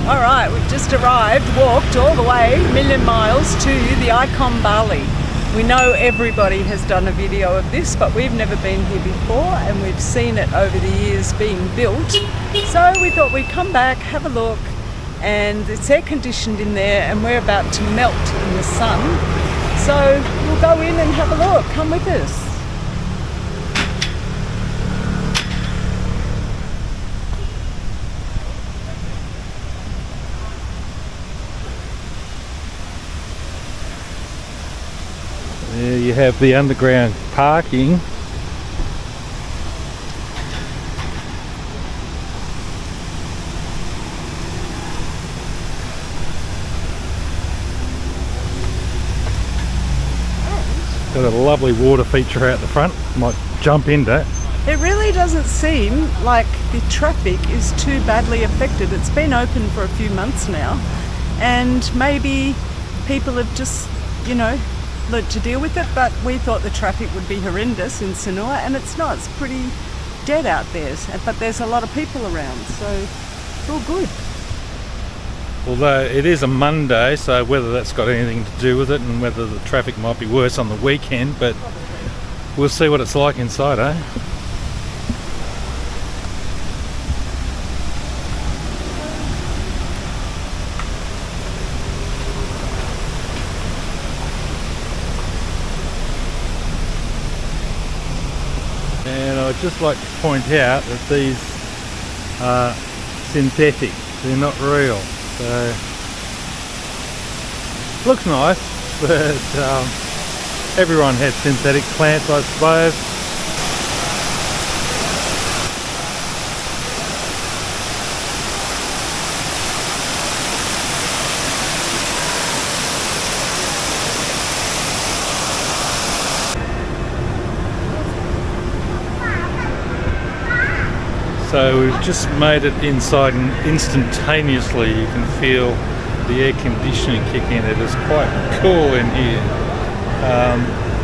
Alright, we've just arrived, walked all the way, a million miles to the Icon Bali. We know everybody has done a video of this, but we've never been here before and we've seen it over the years being built. So we thought we'd come back, have a look, and it's air conditioned in there and we're about to melt in the sun. So we'll go in and have a look. Come with us. There you have the underground parking. Got a lovely water feature out the front. Might jump into it. It really doesn't seem like the traffic is too badly affected. It's been open for a few months now, and maybe people have just, you know, learnt to deal with it, but we thought the traffic would be horrendous in Sanur, and it's not. It's pretty dead out there, but there's a lot of people around, so it's all good. Although it is a Monday, so whether that's got anything to do with it and whether the traffic might be worse on the weekend, but we'll see what it's like inside, eh? And I'd just like to point out that these are synthetic, they're not real. So looks nice, but everyone has synthetic plants, I suppose. So we've just made it inside and instantaneously you can feel the air conditioning kick in. It is quite cool in here.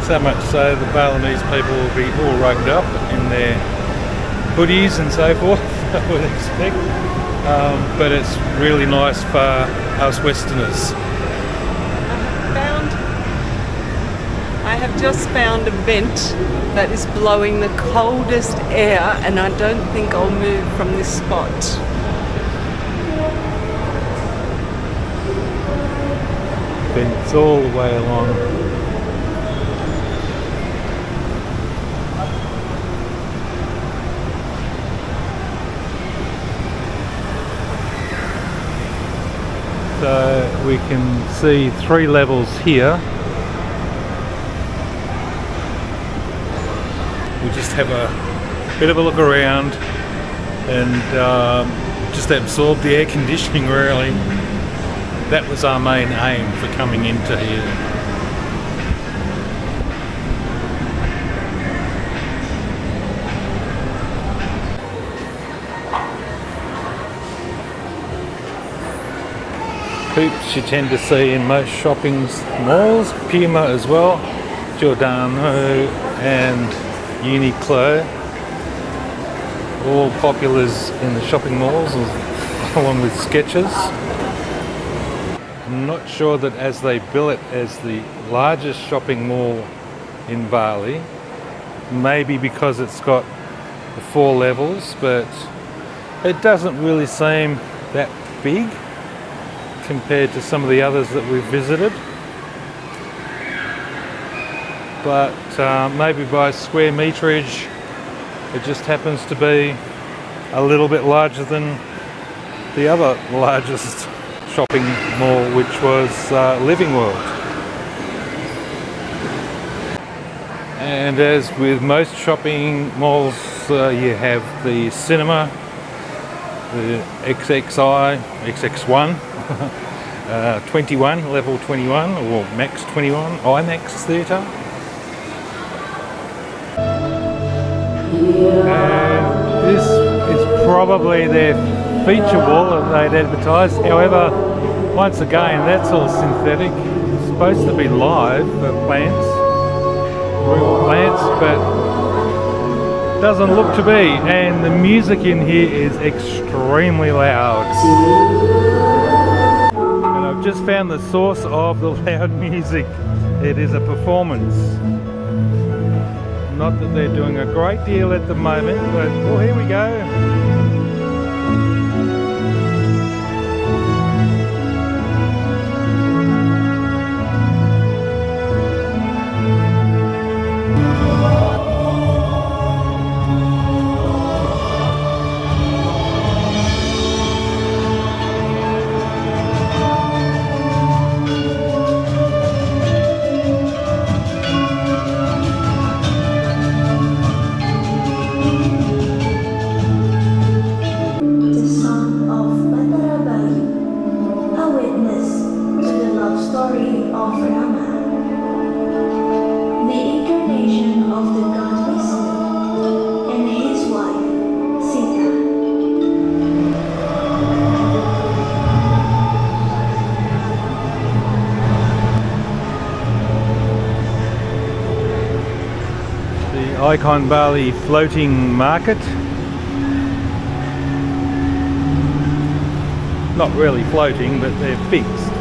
So much so the Balinese people will be all rugged up in their hoodies and so forth, I would expect. But it's really nice for us Westerners. I have just found a vent that is blowing the coldest air, and I don't think I'll move from this spot. Vents all the way along. So we can see 3 levels here. We just have a bit of a look around and just absorb the air conditioning really. That was our main aim for coming into here. hoops you tend to see in most shopping malls. Puma as well, Giordano and Uniqlo, all populars in the shopping malls along with Skechers. I'm not sure that as they bill it as the largest shopping mall in Bali, maybe because it's got the 4 levels, but it doesn't really seem that big compared to some of the others that we've visited. But maybe by square meterage it just happens to be a little bit larger than the other largest shopping mall, which was Living World. And as with most shopping malls, you have the cinema, the XXI, XX1, 21, level 21 or max 21, IMAX theatre. And this is probably their feature wall that they'd advertised. However, once again, that's all synthetic. It's supposed to be live for plants, real plants, but doesn't look to be. And the music in here is extremely loud. And I've just found the source of the loud music. It is a performance. Not that they're doing a great deal at the moment, but well, here we go. Icon Bali floating market. Not really floating, but they're fixed.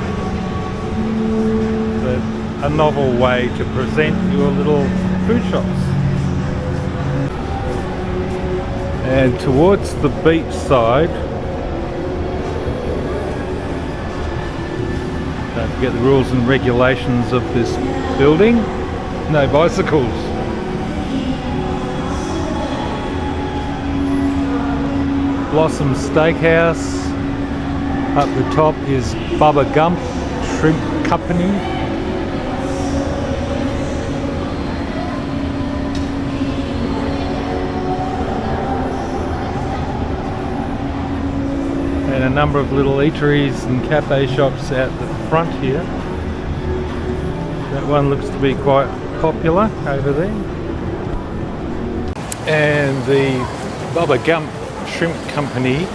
But a novel way to present your little food shops. And towards the beach side, don't forget the rules and regulations of this building. No bicycles. Blossom Steakhouse. Up the top is Bubba Gump Shrimp Company. And a number of little eateries and cafe shops out the front here. That one looks to be quite popular over there. And the Bubba Gump Shrimp Company,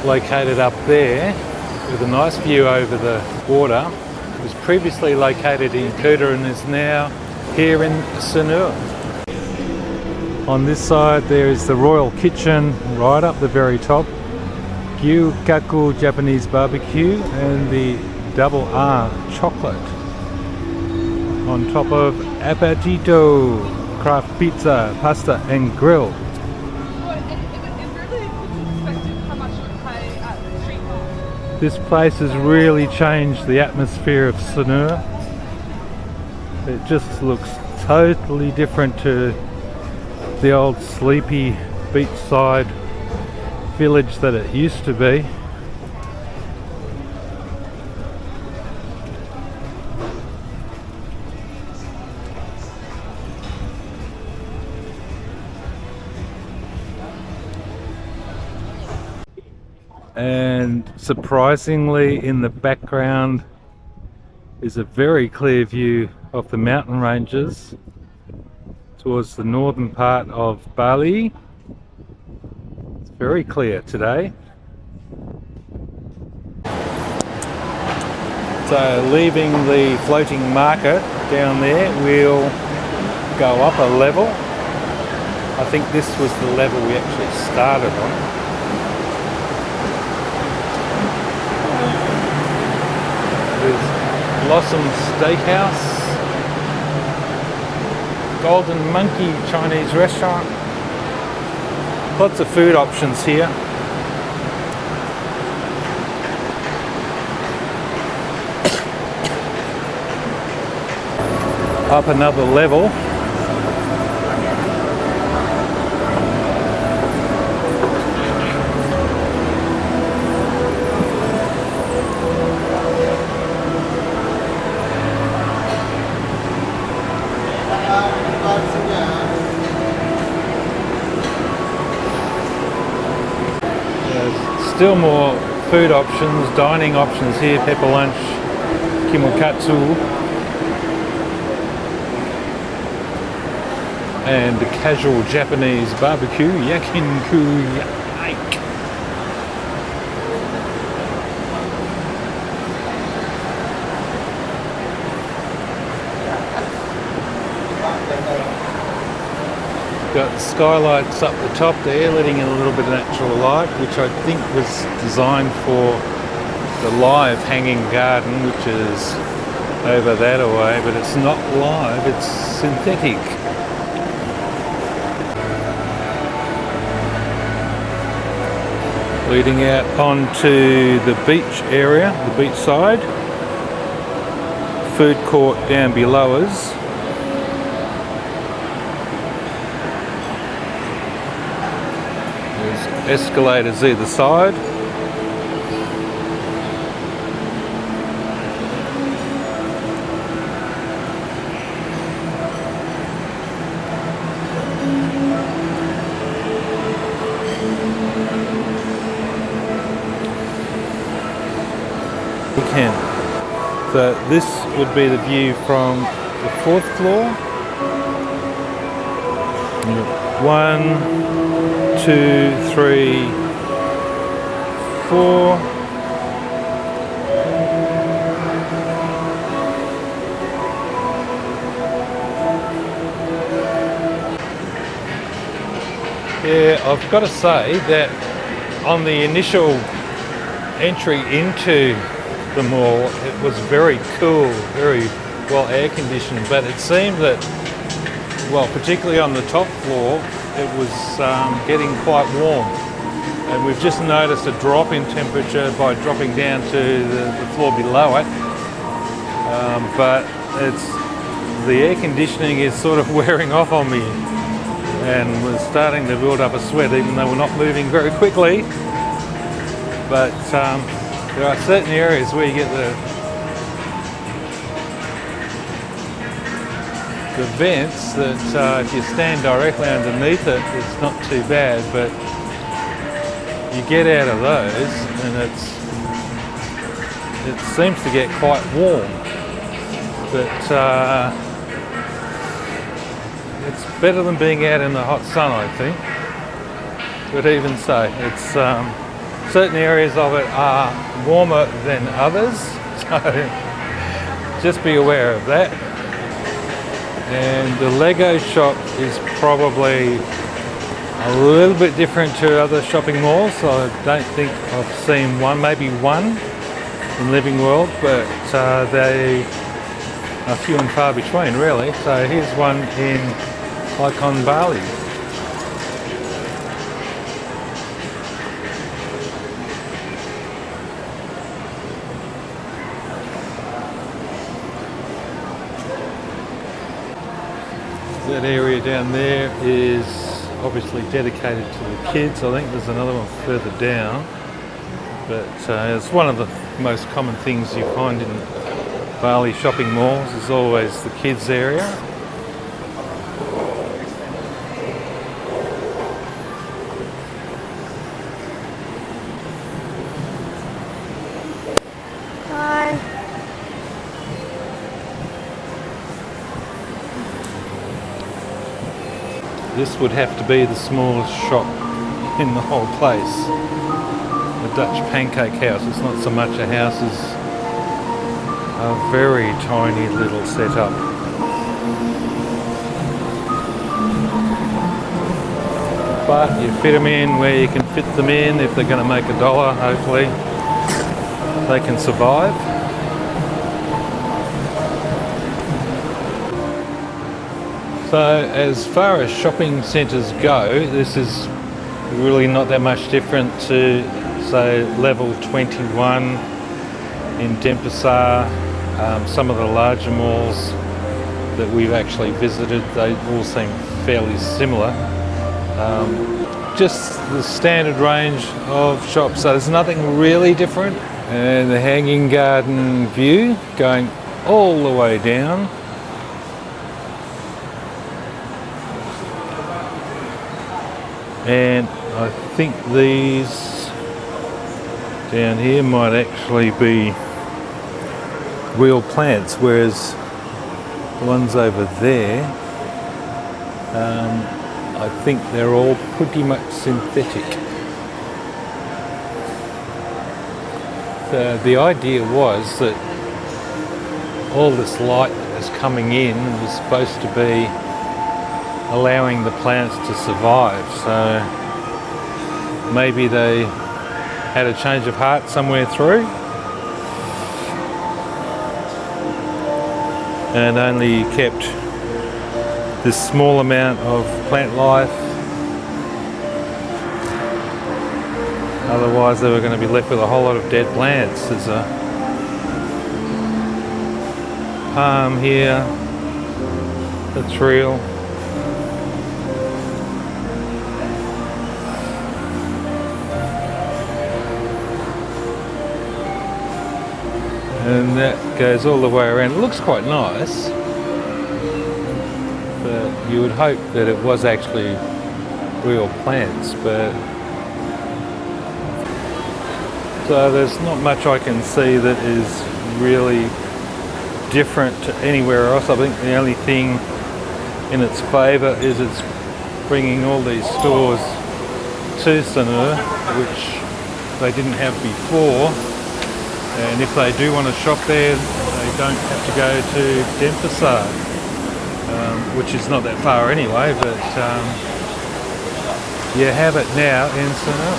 located up there with a nice view over the water, was previously located in Kota and is now here in Sanur. On this side there is the Royal Kitchen right up the very top, Gyukaku Japanese barbecue, and the Double R chocolate. On top of Appetito craft pizza, pasta and grill. This place has really changed the atmosphere of Sanur. It just looks totally different to the old sleepy beachside village that it used to be. And surprisingly, in the background is a very clear view of the mountain ranges towards the northern part of Bali. It's very clear today. So leaving the floating market down there, we'll go up a level. I think this was the level we actually started on. There's Blossom Steakhouse, Golden Monkey Chinese restaurant. Lots of food options here. Up another level. Still more food options, dining options here, pepper lunch, kimokatsu, and the casual Japanese barbecue, yakinku yake. Got the skylights up the top there, letting in a little bit of natural light, which I think was designed for the live hanging garden, which is over that away, but it's not live, it's synthetic. Leading out onto the beach area, the beach side. Food court down below us. Escalators either side. We can. So this would be the view from the 4th floor. 1, 2, 3, 4. Yeah, I've got to say that on the initial entry into the mall, it was very cool, very well air conditioned, but it seemed that, well, particularly on the top floor, it was getting quite warm, and we've just noticed a drop in temperature by dropping down to the floor below it, but the air conditioning is sort of wearing off on me, and we're starting to build up a sweat even though we're not moving very quickly. But there are certain areas where you get the vents that if you stand directly underneath it, it's not too bad, but you get out of those and it seems to get quite warm. But it's better than being out in the hot sun, I think. But even so, it's certain areas of it are warmer than others, so just be aware of that. And the Lego shop is probably a little bit different to other shopping malls. I don't think I've seen one, maybe one in Living World, but they are few and far between really. So here's one in Icon Bali. That area down there is obviously dedicated to the kids. I think there's another one further down, but it's one of the most common things you find in Bali shopping malls is always the kids area. This would have to be the smallest shop in the whole place. The Dutch Pancake House. It's not so much a house as a very tiny little setup. But you fit them in where you can fit them in. If they're going to make $1, hopefully they can survive. So as far as shopping centres go, this is really not that much different to, say, level 21 in Denpasar. Some of the larger malls that we've actually visited, they all seem fairly similar. Just the standard range of shops, so there's nothing really different. And the hanging garden view going all the way down. And I think these down here might actually be real plants, whereas the ones over there, I think they're all pretty much synthetic. So the idea was that all this light that was coming in was supposed to be allowing the plants to survive. So maybe they had a change of heart somewhere through and only kept this small amount of plant life. Otherwise they were going to be left with a whole lot of dead plants. There's a palm here that's real. And that goes all the way around. It looks quite nice, but you would hope that it was actually real plants. But so there's not much I can see that is really different to anywhere else. I think the only thing in its favour is it's bringing all these stores to Sanur, which they didn't have before. And if they do want to shop there, they don't have to go to Denpasar, which is not that far anyway, but you have it now in Sanur.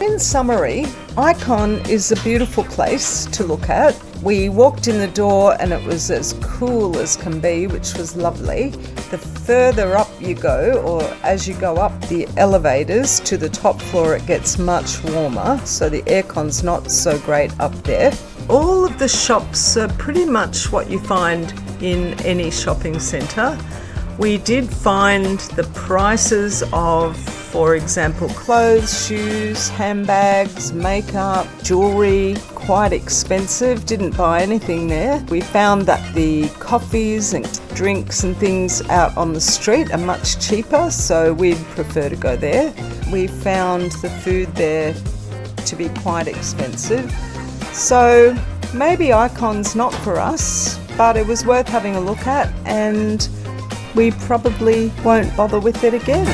In summary, Icon is a beautiful place to look at. We walked in the door and it was as cool as can be, which was lovely. The further up you go, or as you go up the elevators to the top floor, it gets much warmer, so the aircon's not so great up there. All of the shops are pretty much what you find in any shopping centre. We did find the prices of, for example, clothes, shoes, handbags, makeup, jewellery, quite expensive. Didn't buy anything there. We found that the coffees and drinks and things out on the street are much cheaper, so we'd prefer to go there. We found the food there to be quite expensive. So maybe Icon's not for us, but it was worth having a look at, and we probably won't bother with it again.